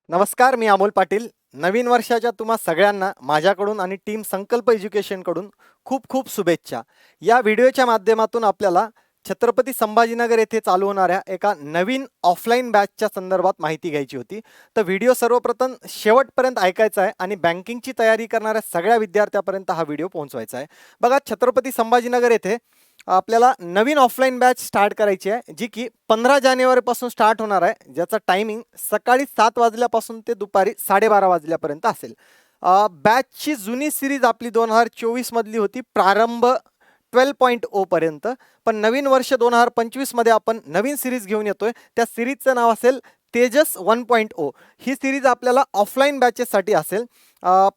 नमस्कार, मी अमोल पाटील. नवीन वर्षाच्या तुम्हा सगळ्यांना माझ्याकडून आणि टीम संकल्प एज्युकेशनकडून खूप खूप शुभेच्छा. या व्हिडिओच्या माध्यमातून आपल्याला छत्रपती संभाजीनगर येथे चालू होणाऱ्या एका नवीन ऑफलाईन बॅचच्या संदर्भात माहिती घ्यायची होती. तर व्हिडिओ सर्वप्रथम शेवटपर्यंत ऐकायचा आहे आणि बँकिंगची तयारी करणाऱ्या सगळ्या विद्यार्थ्यांपर्यंत हा व्हिडिओ पोहोचवायचा आहे. बघा, छत्रपती संभाजीनगर येथे आपल्याला नवीन ऑफलाईन बॅच स्टार्ट करायची आहे, जी की 15 जानेवारीपासून स्टार्ट होणार आहे, ज्याचा टायमिंग सकाळी 7 वाजल्यापासून ते दुपारी 12:30 वाजल्यापर्यंत असेल. बॅचची जुनी सिरीज आपली 2024 मधली होती, प्रारंभ 12.0 पर्यंत. पण नवीन वर्ष 2025 मध्ये आपण नवीन सिरीज घेऊन येतोय. त्या सिरीजचं नाव असेल तेजस 1.0. ही सिरीज आपल्याला ऑफलाईन बॅचेससाठी असेल.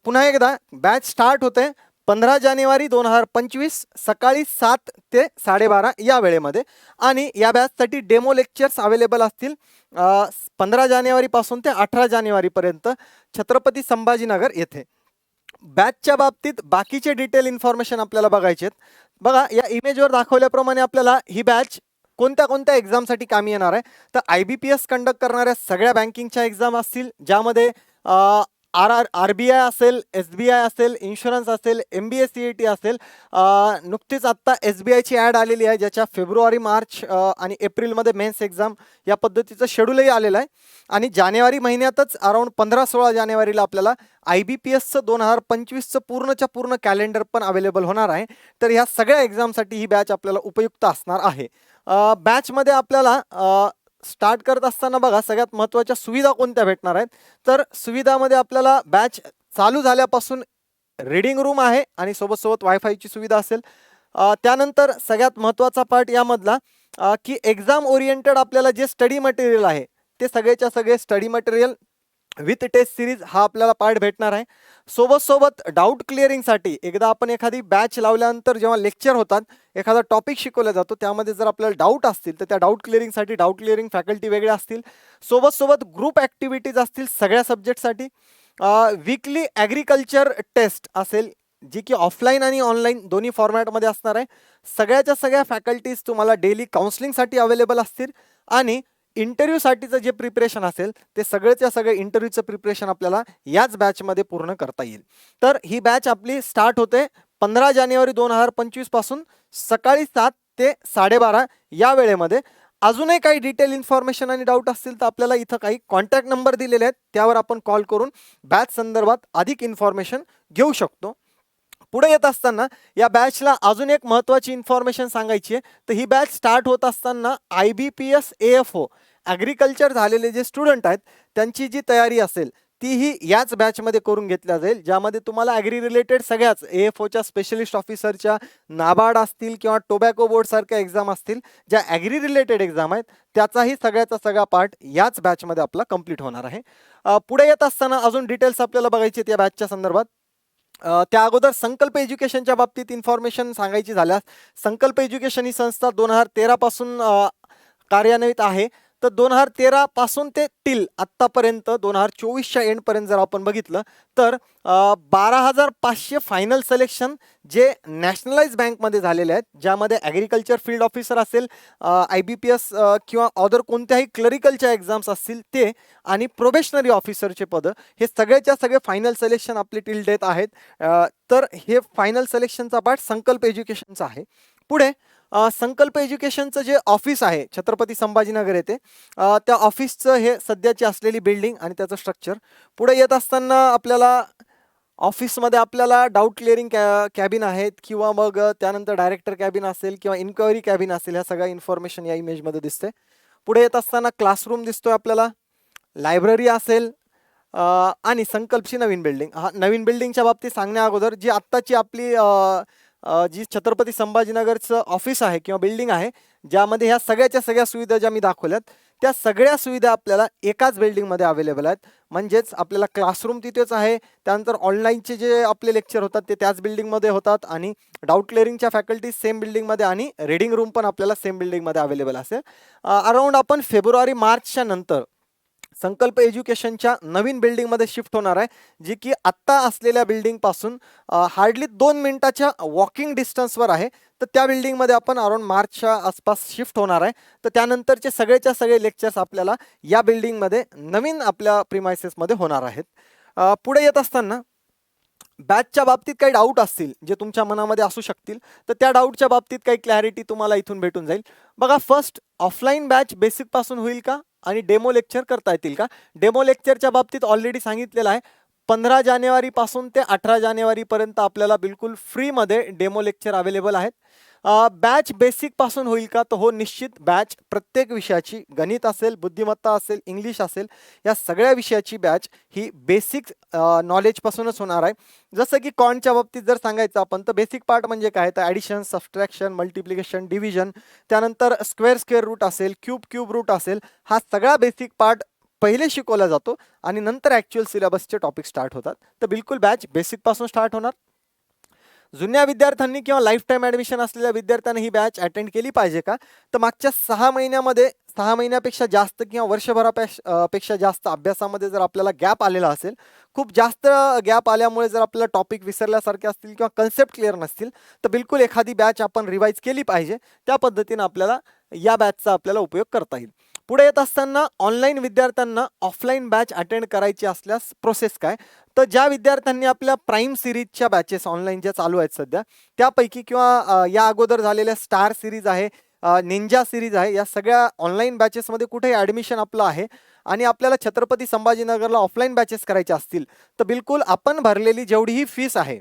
पुन्हा एकदा बॅच स्टार्ट होते 15 जानेवारी 2025 सकाळी 7 ते 12:30 या वेळेमध्ये. आणि या बॅचसाठी डेमो लेक्चर्स अवेलेबल असतील 15 जानेवारीपासून ते 18 जानेवारीपर्यंत छत्रपती संभाजीनगर येथे. बॅचच्या बाबतीत बाकीचे डिटेल इन्फॉर्मेशन आपल्याला बघायचे आहेत. बघा, या इमेजवर दाखवल्याप्रमाणे आपल्याला ही बॅच कोणत्या कोणत्या एक्झामसाठी कामी येणार आहे. तर IBPS कंडक्ट करणाऱ्या सगळ्या बँकिंगच्या एक्झाम असतील, ज्यामध्ये RBI असेल, SBI असेल, इन्शुरन्स असेल, MBA CET असेल. नुकतीच आत्ता SBIची ॲड आलेली आहे, ज्याच्या फेब्रुवारी, मार्च आणि एप्रिलमध्ये मेन्स एक्झाम या पद्धतीचं शेड्यूलही आलेलं आहे. आणि जानेवारी महिन्यातच अराउंड 15-16 जानेवारीला आपल्याला IBPSचं 2025चं पूर्णच्या पूर्ण कॅलेंडर पण अवेलेबल होणार आहे. तर ह्या सगळ्या एक्झामसाठी ही बॅच आपल्याला उपयुक्त असणार आहे. बॅचमध्ये आपल्याला स्टार्ट करत असताना बघा, सगळ्यात महत्त्वाच्या सुविधा कोणत्या भेटणार आहेत. तर सुविधामध्ये आपल्याला बॅच चालू झाल्यापासून रीडिंग रूम आहे आणि सोबत वायफायची सुविधा असेल. त्यानंतर सगळ्यात महत्त्वाचा पार्ट यामधला की एक्झाम ओरिएंटेड आपल्याला जे स्टडी मटेरियल आहे, ते सगळेच्या सगळे study material with test series हा आपल्याला पार्ट भेटणार आहे. सोबत डाऊट क्लिअरिंगसाठी एकदा आपण एखादी बॅच लावल्यानंतर जेव्हा लेक्चर होतात, एखादा टॉपिक शिकवला जातो, त्यामध्ये जर आपल्याला डाऊट असतील तर त्या डाऊट क्लिअरिंगसाठी डाऊट क्लिअरिंग फॅकल्टी वेगळे असतील. सोबत ग्रुप ॲक्टिव्हिटीज असतील सगळ्या सब्जेक्टसाठी. वीकली ॲग्रिकल्चर टेस्ट असेल, जी की ऑफलाईन आणि ऑनलाईन दोन्ही फॉर्मॅटमध्ये असणार आहे. सगळ्याच्या सगळ्या फॅकल्टीज तुम्हाला डेली काउन्सिलिंगसाठी अवेलेबल असतील. आणि इंटरव्ह्यूसाठीचं जे प्रिपरेशन असेल, ते सगळेच्या सगळे इंटरव्ह्यूचं प्रिपरेशन आपल्याला याच बॅचमध्ये पूर्ण करता येईल. तर ही बॅच आपली स्टार्ट होते 15 जानेवारी 2025 पासून सकाळी 7 ते 12:30 या वेळेमध्ये. अजूनही काही डिटेल इन्फॉर्मेशन आणि डाऊट असतील तर आपल्याला इथं काही कॉन्टॅक्ट नंबर दिलेले आहेत, त्यावर आपण कॉल करून बॅच संदर्भात अधिक इन्फॉर्मेशन घेऊ शकतो. पुढे येत असताना या बॅचला अजून एक महत्त्वाची इन्फॉर्मेशन सांगायची आहे. तर ही बॅच स्टार्ट होत असताना IBPS AFO ॲग्रिकल्चर झालेले जे स्टुडंट आहेत, त्यांची जी तयारी असेल तीही याच बॅचमध्ये करून घेतल्या जाईल, ज्यामध्ये तुम्हाला ॲग्री रिलेटेड सगळ्याच AFOच्या स्पेशलिस्ट ऑफिसरच्या, नाबार्ड असतील किंवा टोबॅको बोर्डसारख्या एक्झाम असतील, ज्या ॲग्री रिलेटेड एक्झाम आहेत, त्याचाही सगळ्याचा सगळा पार्ट याच बॅचमध्ये आपला कंप्लीट होणार आहे. पुढे येत असताना अजून डिटेल्स आपल्याला बघायचे आहेत या बॅचच्या संदर्भात. त्या अगोदर संकल्प एज्युकेशनच्या बाबतीत इन्फॉर्मेशन सांगायची झाल्यास, संकल्प एज्युकेशन ही संस्था 2013 पासून कार्यान्वित आहे. तर 2013 पासून ते टिल आत्तापर्यंत 2024च्या एंडपर्यंत जर आपण बघितलं तर 12,500 फायनल सिलेक्शन जे नॅशनलाइज बँकमध्ये झालेले आहेत, ज्यामध्ये ॲग्रिकल्चर फील्ड ऑफिसर असेल, IBPS किंवा अदर कोणत्याही क्लरिकलच्या एक्झाम्स असतील ते, आणि प्रोबेशनरी ऑफिसरचे पदं, हे सगळेच्या सगळे फायनल सिलेक्शन आपले टिल डेट आहेत. तर हे फायनल सिलेक्शनचा पार्ट संकल्प एज्युकेशनचा आहे. पुढे संकल्प एज्युकेशनचं जे ऑफिस आहे छत्रपती संभाजीनगर येथे, त्या ऑफिसचं हे सध्याची असलेली बिल्डिंग आणि त्याचं स्ट्रक्चर. पुढे येत असताना आपल्याला ऑफिसमध्ये आपल्याला डाऊट क्लिअरिंग कॅबिन आहेत, किंवा मग त्यानंतर डायरेक्टर कॅबिन असेल किंवा इन्क्वायरी कॅबिन असेल, ह्या सगळ्या इन्फॉर्मेशन या इमेजमध्ये दिसते. पुढे येत असताना क्लासरूम दिसतोय आपल्याला, लायब्ररी असेल, आणि संकल्पची नवीन बिल्डिंग. नवीन बिल्डिंगच्या बाबतीत सांगण्या अगोदर जी आत्ताची आपली जी छत्रपती संभाजीनगरचं ऑफिस आहे किंवा बिल्डिंग आहे, ज्यामध्ये ह्या सगळ्याच्या सगळ्या सुविधा ज्या मी दाखवल्यात, त्या सगळ्या सुविधा आपल्याला एकाच बिल्डिंगमध्ये अवेलेबल आहेत. म्हणजेच आपल्याला क्लासरूम तिथेच आहे, त्यानंतर ऑनलाईनचे जे आपले लेक्चर होतात ते त्याच बिल्डिंगमध्ये होतात, आणि डाऊट क्लिअरिंगच्या फॅकल्टीज सेम बिल्डिंगमध्ये, आणि रीडिंग रूम पण आपल्याला सेम बिल्डिंगमध्ये अवेलेबल असेल. अराउंड आपण फेब्रुवारी मार्चच्या नंतर संकल्प एज्युकेशनच्या नवीन बिल्डिंगमध्ये शिफ्ट होणार आहे, जी की आत्ता असलेल्या बिल्डिंगपासून हार्डली 2 मिनिटाच्या वॉकिंग डिस्टन्सवर आहे. तर त्या बिल्डिंगमध्ये आपण अराउंड मार्चच्या आसपास शिफ्ट होणार आहे. तर त्यानंतरचे सगळेच्या सगळे लेक्चर्स आपल्याला या बिल्डिंगमध्ये नवीन आपल्या प्रिमायसेसमध्ये होणार आहेत. पुढे येत असताना बॅचच्या बाबतीत काही डाऊट असतील जे तुमच्या मनामध्ये असू शकतील, तर त्या डाऊटच्या बाबतीत काही क्लॅरिटी तुम्हाला इथून भेटून जाईल. बघा, फर्स्ट ऑफलाईन बॅच बेसिकपासून होईल का आणि डेमो लेक्चर करता येतील का? डेमो लेक्चरच्या बाबतीत ऑलरेडी सांगितलेलं आहे, 15 जानेवारीपासून ते 18 जानेवारीपर्यंत आपल्याला बिलकुल फ्रीमध्ये डेमो लेक्चर अवेलेबल आहेत. बॅच बेसिकपासून होईल का? तर हो, निश्चित. बॅच प्रत्येक विषयाची, गणित असेल, बुद्धिमत्ता असेल, इंग्लिश असेल, या सगळ्या विषयाची बॅच ही बेसिक नॉलेजपासूनच होणार आहे. जसं की कॉन्टच्या बाबतीत जर सांगायचं आपण, तर बेसिक पार्ट म्हणजे काय? तर ॲडिशन, सबट्रॅक्शन, मल्टिप्लिकेशन, डिव्हिजन, त्यानंतर स्क्वेअर रूट असेल, क्यूब रूट असेल, हा सगळा बेसिक पार्ट पहिले शिकवला जातो आणि नंतर ॲक्च्युअल सिलेबसचे टॉपिक स्टार्ट होतात. तर बिलकुल बॅच बेसिकपासून स्टार्ट होणार. जुन्या विद्यार्थ्यांनी किंवा लाईफ टाईम ॲडमिशन असलेल्या विद्यार्थ्यांनी ही बॅच अटेंड केली पाहिजे का? तर मागच्या 6 महिन्यामध्ये, 6 महिन्यापेक्षा जास्त किंवा वर्षभरापेक्षा जास्त अभ्यासामध्ये जर आपल्याला गॅप आलेला असेल, खूप जास्त गॅप आल्यामुळे जर आपल्याला टॉपिक विसरल्यासारखे असतील किंवा कन्सेप्ट क्लिअर नसतील, तर बिलकुल एखादी बॅच आपण रिवाईज केली पाहिजे. त्या पद्धतीनं आपल्याला या बॅचचा आपल्याला उपयोग करता येईल. पुढे येत असताना ऑनलाईन विद्यार्थ्यांना ऑफलाईन बॅच अटेंड करायची असल्यास प्रोसेस काय? तर ज्या विद्यार्थ्यांनी आपल्या प्राईम सिरीजच्या बॅचेस ऑनलाईन ज्या चालू आहेत सध्या, त्यापैकी किंवा या अगोदर झालेल्या स्टार सिरीज आहे, निंजा सिरीज आहे, या सगळ्या ऑनलाईन बॅचेसमध्ये कुठेही ॲडमिशन आपलं आहे आणि आपल्याला छत्रपती संभाजीनगरला ऑफलाईन बॅचेस करायचे असतील, तर बिलकुल आपण भरलेली जेवढीही फीस आहे,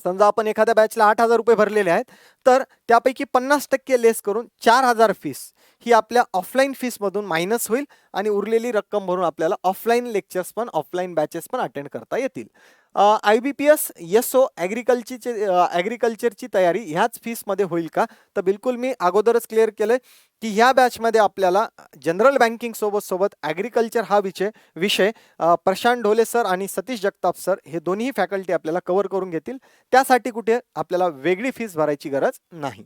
समजा आपण एखाद्या बॅचला 8,000 रुपये भरलेले आहेत, तर त्यापैकी 50% लेस करून 4,000 फीस ही आपल्या ऑफलाईन फीसमधून मायनस होईल आणि उरलेली रक्कम भरून आपल्याला ऑफलाईन लेक्चर्स पण, ऑफलाईन बॅचेस पण अटेंड करता येतील. IBPS SO ॲग्रिकल्चरची तयारी ह्याच फीसमध्ये होईल का? तर बिलकुल मी अगोदरच क्लिअर केलंय की ह्या बॅचमध्ये आपल्याला जनरल बँकिंग सोबत ॲग्रिकल्चर हा विषय प्रशांत ढोले सर आणि सतीश जगताप सर हे दोन्ही फॅकल्टी आपल्याला कव्हर करून घेतील. त्यासाठी कुठे आपल्याला वेगळी फीस भरायची गरज नाही.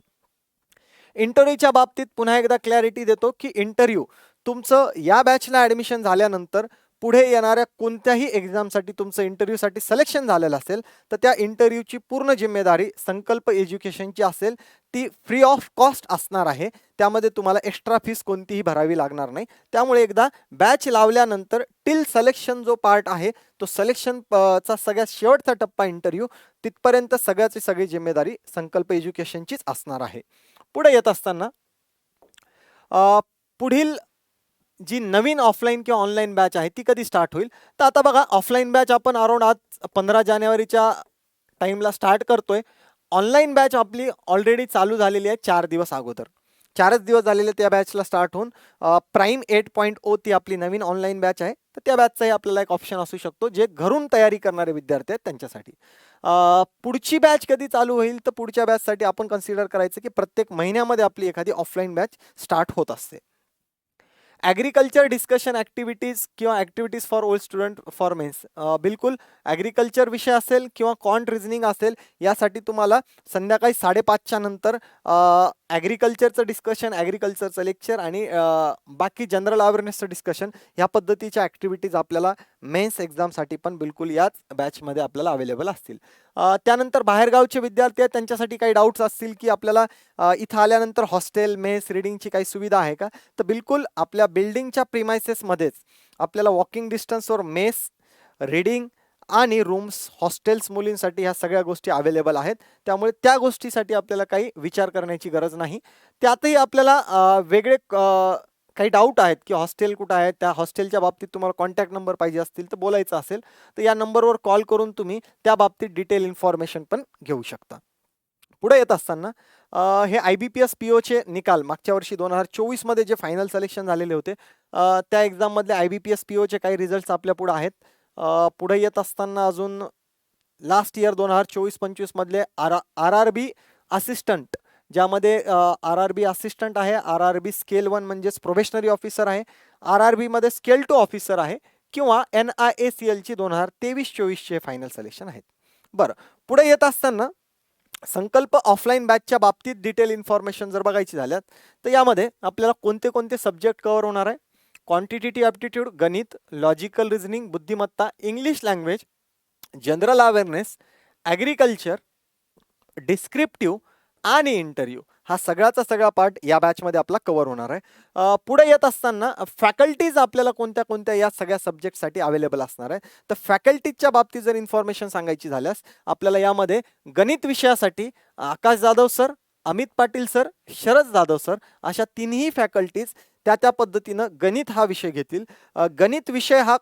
इंटरव्ह्यूच्या बाबतीत पुन्हा एकदा क्लॅरिटी देतो की इंटरव्ह्यू तुमचं या बॅचला ॲडमिशन झाल्यानंतर पुढे येणाऱ्या कोणत्याही एक्झामसाठी तुमचं इंटरव्ह्यूसाठी सिलेक्शन झालेलं असेल, तर त्या इंटरव्ह्यूची पूर्ण जिम्मेदारी संकल्प एज्युकेशनची असेल. ती फ्री ऑफ कॉस्ट असणार आहे. त्यामध्ये तुम्हाला एक्स्ट्रा फीस कोणतीही भरावी लागणार नाही. त्यामुळे एकदा बॅच लावल्यानंतर टिल सिलेक्शन जो पार्ट आहे, तो सिलेक्शन चा सगळ्यात शेवटचा टप्पा इंटरव्ह्यू, तिथपर्यंत सगळ्याची सगळी जिम्मेदारी संकल्प एज्युकेशनचीच असणार आहे. पुढे येत असताना पुढील जी नवीन ऑफलाईन किंवा ऑनलाईन बॅच आहे ती कधी स्टार्ट होईल? तर आता बघा, ऑफलाईन बॅच आपण अराउंड आज 15 जानेवारीच्या टाईमला स्टार्ट करतोय. ऑनलाईन बॅच आपली ऑलरेडी चालू झालेली आहे 4 दिवस अगोदर. 4च दिवस झालेले त्या बॅचला स्टार्ट होऊन. प्राईम 8.0 ती आपली नवीन ऑनलाईन बॅच आहे. तर त्या बॅचचाही आपल्याला एक ऑप्शन असू शकतो, जे घरून तयारी करणारे विद्यार्थी आहेत त्यांच्यासाठी. पुढची बॅच कधी चालू होईल? तर पुढच्या बॅचसाठी आपण कन्सिडर करायचं की प्रत्येक महिन्यामध्ये आपली एखादी ऑफलाईन बॅच स्टार्ट होत असते. ॲग्रिकल्चर डिस्कशन ॲक्टिव्हिटीज किंवा activities for old student for mains, बिलकुल ॲग्रिकल्चर विषय असेल किंवा कॉन्ट रिझनिंग असेल, यासाठी तुम्हाला संध्याकाळी 5:30च्या नंतर ॲग्रिकल्चरचं डिस्कशन, ॲग्रिकल्चरचं लेक्चर आणि बाकी जनरल अवेअरनेसचं डिस्कशन, ह्या पद्धतीच्या ॲक्टिव्हिटीज आपल्याला मेन्स एक्झामसाठी पण बिलकुल याच बॅचमध्ये आपल्याला अवेलेबल असतील. त्यानंतर बाहेरगावचे विद्यार्थी आहेत, त्यांच्यासाठी काही डाऊट्स असतील की आपल्याला इथं आल्यानंतर हॉस्टेल, मेस, रिडिंगची काही सुविधा आहे का? तर बिलकुल आपल्या बिल्डिंगच्या प्रिमायसेसमध्येच आपल्याला वॉकिंग डिस्टन्सवर मेस, रिडिंग आणि रूम्स, हॉस्टेल्स मुलींसाठी ह्या सगळ्या गोष्टी अवेलेबल आहेत. त्यामुळे त्या गोष्टीसाठी आपल्याला काही विचार करण्याची गरज नाही. त्यातही आपल्याला वेगळे काही डाऊट आहेत की हॉस्टेल कुठं आहे, त्या हॉस्टेलच्या बाबतीत तुम्हाला कॉन्टॅक्ट नंबर पाहिजे असतील, तर बोलायचं असेल तर या नंबरवर कॉल करून तुम्ही त्या बाबतीत डिटेल इन्फॉर्मेशन पण घेऊ शकता. पुढे येत असताना हे IBPS POचे निकाल मागच्या वर्षी 2024 मध्ये जे फायनल सिलेक्शन झालेले होते, त्या एक्झाममधले IBPS POचे काही रिझल्ट्स आपल्या पुढे आहेत. पुढे येत असताना अजून लास्ट इयर 2024-25 मधले RRB असिस्टंट, ज्यामध्ये RRB असिस्टंट आहे, RRB स्केल 1 म्हणजेच प्रोबेशनरी ऑफिसर आहे, RRB मध्ये स्केल 2 ऑफिसर आहे, किंवा NIACLची 2023-24चे फायनल सिलेक्शन आहेत. बरं, पुढे येत असताना संकल्प ऑफलाईन बॅचच्या बाबतीत डिटेल इन्फॉर्मेशन जर बघायची झाल्यात, तर यामध्ये आपल्याला कोणते कोणते सब्जेक्ट कव्हर होणार आहे, क्वांटिटेटिव्ह ॲप्टिट्यूड गणित, लॉजिकल रिझनिंग बुद्धिमत्ता, English language, general awareness, agriculture, descriptive आणि इंटरव्ह्यू हा सगळ्याचा सगळा पार्ट या बॅचमध्ये आपला कव्हर होणार आहे. पुढे येत असताना फॅकल्टीज आपल्याला कोणत्या कोणत्या या सगळ्या सब्जेक्टसाठी अवेलेबल असणार आहे. तर फॅकल्टीजच्या बाबतीत जर इन्फॉर्मेशन सांगायची झाल्यास आपल्याला यामध्ये गणित विषयासाठी Akash Jadhav sir, Amit Patil sir, Sharad Jadhav sir अशा तिन्ही फॅकल्टीज त्या पद्धतीनं गणित हा विषय घेतील. गणित विषय हा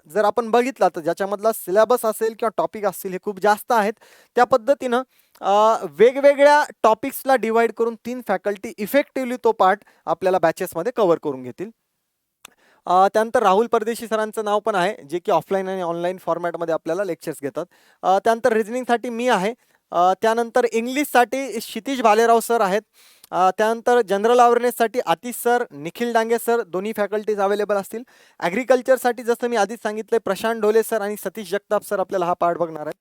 जर आपण बघितला तर ज्याच्यामधला सिलेबस असेल किंवा टॉपिक असतील हे खूप जास्त आहेत. त्या पद्धतीनं वेगवेगळ्या टॉपिक्सला डिवाइड करून 3 फॅकल्टी इफेक्टिव्हली तो पार्ट आपल्याला बॅचेसमध्ये कव्हर करून घेतील. त्यानंतर राहुल परदेशी सरांचं नाव पण आहे जे की ऑफलाईन आणि ऑनलाईन फॉर्मॅटमध्ये आपल्याला लेक्चर्स घेतात. त्यानंतर रिझनिंगसाठी मी आहे. त्यानंतर इंग्लिशसाठी क्षितिज भालेराव सर आहेत. त्यानंतर जनरल अवेअरनेससाठी आतिश सर, निखिल डांगे सर दोन्ही फॅकल्टीज अवेलेबल असतील. ॲग्रिकल्चरसाठी जसं मी आधीच सांगितलं प्रशांत ढोले सर आणि सतीश जगताप सर आपल्याला हा पार्ट बघणार आहेत.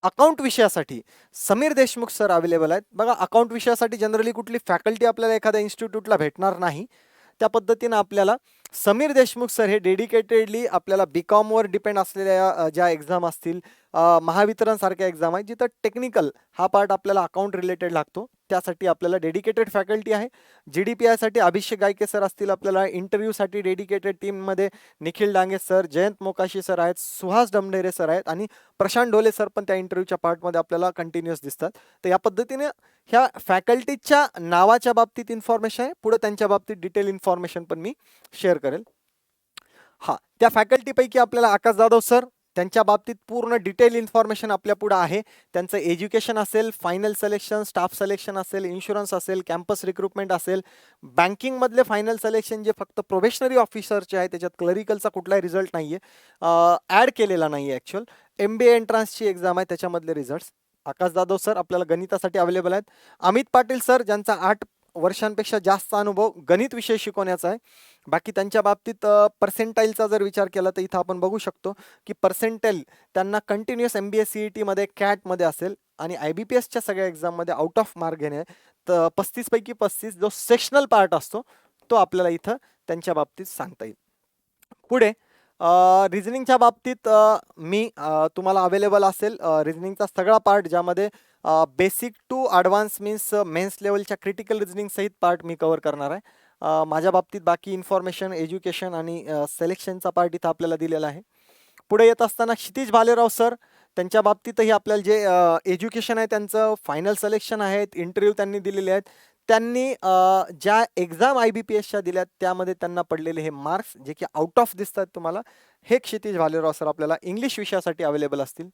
अकाउंट विषयासाठी समीर देशमुख सर अवेलेबल आहेत. बघा अकाउंट विषयासाठी जनरली कुठली फॅकल्टी आपल्याला एखाद्या इन्स्टिट्यूटला भेटणार नाही. त्या पद्धतीनं आपल्याला समीर देशमुख सर हे डेडिकेटेडली आपल्याला बीकॉमवर डिपेंड असलेल्या ज्या एक्झाम असतील महावितरण सारख्या एक्झाम आहेत जिथं टेक्निकल हा पार्ट आपल्याला अकाउंट रिलेटेड लागतो त्यासाठी आपल्याला डेडिकेटेड फॅकल्टी आहे. GDPI अभिषेक गायके सर असतील. आपल्याला इंटरव्ह्यूसाठी डेडिकेटेड टीममध्ये निखिल डांगे सर, जयंत मोकाशी सर आहेत, सुहास डमढेरे सर आहेत आणि प्रशांत ढोले सर पण त्या इंटरव्ह्यूच्या पार्टमध्ये आपल्याला कंटिन्युअस दिसतात. तर या पद्धतीने ह्या फॅकल्टीच्या नावाच्या बाबतीत इन्फॉर्मेशन आहे. पुढे त्यांच्या बाबतीत डिटेल इन्फॉर्मेशन पण मी शेअर करेल. त्या फॅकल्टीपैकी आपल्याला आकाश जाधव सर त्यांच्या बाबतीत पूर्ण डिटेल इन्फॉर्मेशन आपल्या पुढे आहे. त्यांचं एज्युकेशन असेल, फायनल सिलेक्शन, स्टाफ सिलेक्शन असेल, इन्शुरन्स असेल, कॅम्पस रिक्रुटमेंट असेल, बँकिंगमधले फायनल सिलेक्शन जे फक्त प्रोबेशनरी ऑफिसरचे आहे त्याच्यात क्लरिकलचा कुठलाही रिझल्ट नाही आहे, ॲड केलेला नाही आहे. ॲक्च्युअल MBA एंट्रन्सची एक्झाम आहे त्याच्यामधले रिझल्ट्स. आकाश जाधव सर आपल्याला गणितासाठी अवेलेबल आहेत. अमित पाटील सर ज्यांचा 8 वर्षांपेक्षा जास्त अनुभव गणित विषय शिकवण्याचा आहे. बाकी त्यांच्या बाबतीत पर्सेंटाईलचा जर विचार केला तर इथं आपण बघू शकतो की पर्सेंटाईल त्यांना कंटिन्युअस MBA CETमध्ये कॅटमध्ये असेल आणि IBPSच्या सगळ्या एक्झाममध्ये आउट ऑफ मार्क घेणे. तर 35 पैकी 35 जो सेक्शनल पार्ट असतो तो आपल्याला इथं त्यांच्या बाबतीत सांगता येईल. पुढे रिझनिंगच्या बाबतीत मी तुम्हाला अवेलेबल असेल रिझनिंगचा सगळा पार्ट ज्यामध्ये basic to advance means mains लेवलच्या क्रिटिकल रिझनिंग सहित पार्ट मी कव्हर करणार आहे. माझ्या बाबतीत बाकी इन्फॉर्मेशन, एज्युकेशन आणि सिलेक्शनचा पार्ट इथं आपल्याला दिलेला आहे. पुढे येत असताना क्षितिज भालेराव सर त्यांच्या बाबतीतही आपल्याला जे एज्युकेशन आहे त्यांचं फायनल सिलेक्शन आहेत, इंटरव्ह्यू त्यांनी दिलेले आहेत. त्यांनी ज्या एक्झाम IBPSच्या दिल्यात त्यामध्ये त्यांना पडलेले हे मार्क्स जे की आउट ऑफ दिसतात तुम्हाला हे क्षितिज भालेराव सर आपल्याला इंग्लिश विषयासाठी अवेलेबल असतील.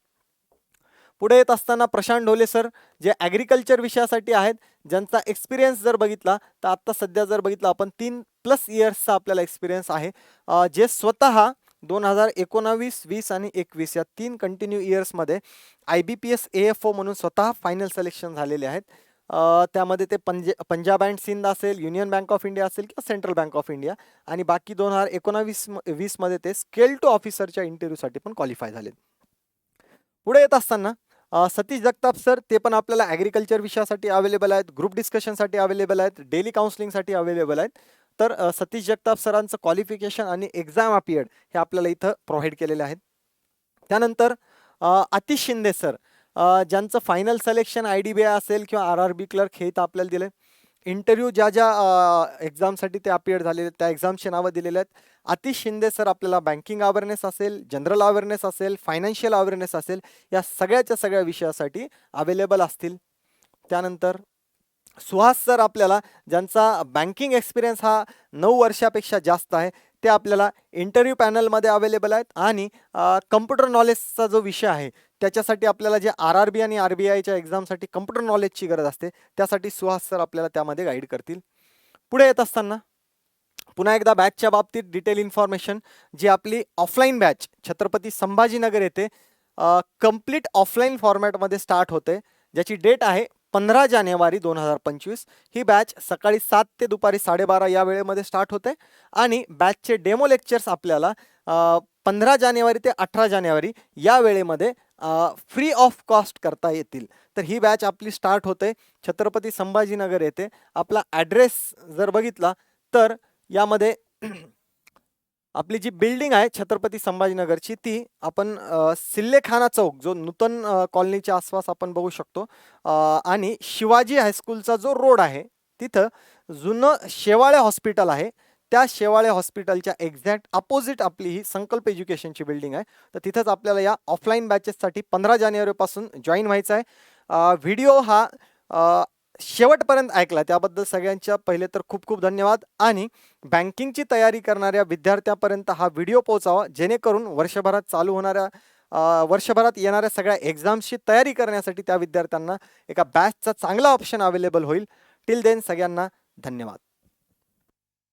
पुढे येत असताना प्रशांत ढोले सर जे ॲग्रिकल्चर विषयासाठी आहेत, ज्यांचा एक्सपिरियन्स जर बघितला तर आत्ता सध्या जर बघितला आपण 3+ इयर्सचा आपल्याला एक्सपिरियन्स आहे. जे स्वतः 2019, 20 आणि 21 या 3 कंटिन्यू इयर्समध्ये IBPS AFO म्हणून स्वतः फायनल सिलेक्शन झालेले आहेत. त्यामध्ये ते पंजाब अँड सिंध असेल, युनियन बँक ऑफ इंडिया असेल किंवा सेंट्रल बँक ऑफ इंडिया आणि बाकी 2019-20 मध्ये ते स्केल टू ऑफिसरच्या इंटरव्ह्यूसाठी पण क्वालिफाय झाले. पुढे येत असताना सतीश जगताप सर ते पण आपल्याला ॲग्रिकल्चर विषयासाठी अवेलेबल आहेत, ग्रुप डिस्कशनसाठी अवेलेबल आहेत, डेली काउन्सिलिंगसाठी अवेलेबल आहेत. तर सतीश जगताप सरांचं क्वालिफिकेशन आणि एक्झाम अपियर्ड हे आपल्याला इथं प्रोव्हाइड केलेले आहेत. त्यानंतर आतिश शिंदे सर ज्यांचं फायनल सिलेक्शन IDBI असेल किंवा RRB क्लर्क हे इथं आपल्याला दिले. इंटरव्ह्यू ज्या ज्या एक्झामसाठी ते अपियर झालेले त्या एक्झामची नावं दिलेली आहेत. आतिश शिंदे सर आपल्याला बँकिंग अवेअरनेस असेल, जनरल अवेअरनेस असेल, फायनान्शियल अवेअरनेस असेल या सगळ्याच्या सगळ्या विषयासाठी अवेलेबल असतील. त्यानंतर सुहास सर आपल्याला ज्यांचा बँकिंग एक्सपिरियन्स हा 9 वर्षापेक्षा जास्त आहे ते आपल्याला इंटरव्ह्यू पॅनलमध्ये अवेलेबल आहेत आणि कम्प्युटर नॉलेजचा जो विषय आहे त्याच्यासाठी आपल्याला जे RRB आणि RBIच्या एक्झामसाठी कम्प्युटर नॉलेजची गरज असते त्यासाठी सुहास सर आपल्याला त्यामध्ये गाईड करतील. पुढे येत असताना पुन्हा एकदा बॅचच्या बाबतीत डिटेल इन्फॉर्मेशन जी आपली ऑफलाईन बॅच छत्रपती संभाजीनगर येथे कंप्लीट ऑफलाईन फॉर्मॅटमध्ये स्टार्ट होते, ज्याची डेट आहे 15 जानेवारी 2025. ही बॅच सकाळी 7 ते दुपारी 12:30 या वेळेमध्ये स्टार्ट होते आणि बॅचचे डेमो लेक्चर्स आपल्याला 15 जानेवारी ते 18 जानेवारी या वेळेमध्ये फ्री ऑफ कॉस्ट करता येतील. तर ही बॅच आपली स्टार्ट होते छत्रपती संभाजीनगर येथे. आपला ॲड्रेस जर बघितला तर यामध्ये आपली जी बिल्डिंग आहे छत्रपती संभाजीनगरची ती आपण सिल्लेखाना चौक जो नूतन कॉलनीच्या आसपास आपण बघू शकतो आणि शिवाजी हायस्कूलचा जो रोड आहे तिथं जुनं शेवाळे हॉस्पिटल आहे. त्या शेवाळे हॉस्पिटलच्या एक्झॅक्ट अपोजिट आपली ही संकल्प एज्युकेशनची बिल्डिंग आहे. तर तिथंच आपल्याला या ऑफलाईन बॅचेससाठी 15 जानेवारीपासून जॉईन व्हायचं आहे. व्हिडिओ हा शेवटपर्यंत ऐकला त्याबद्दल सगळ्यांच्या पहिले तर खूप खूप धन्यवाद. आणि बँकिंगची तयारी करणाऱ्या विद्यार्थ्यापर्यंत हा व्हिडिओ पोहोचावा जेणेकरून वर्षभरात येणाऱ्या सगळ्या एक्झाम्सची तयारी करण्यासाठी त्या विद्यार्थ्यांना एका बॅचचा चांगला ऑप्शन अवेलेबल होईल. टिल देन सगळ्यांना धन्यवाद.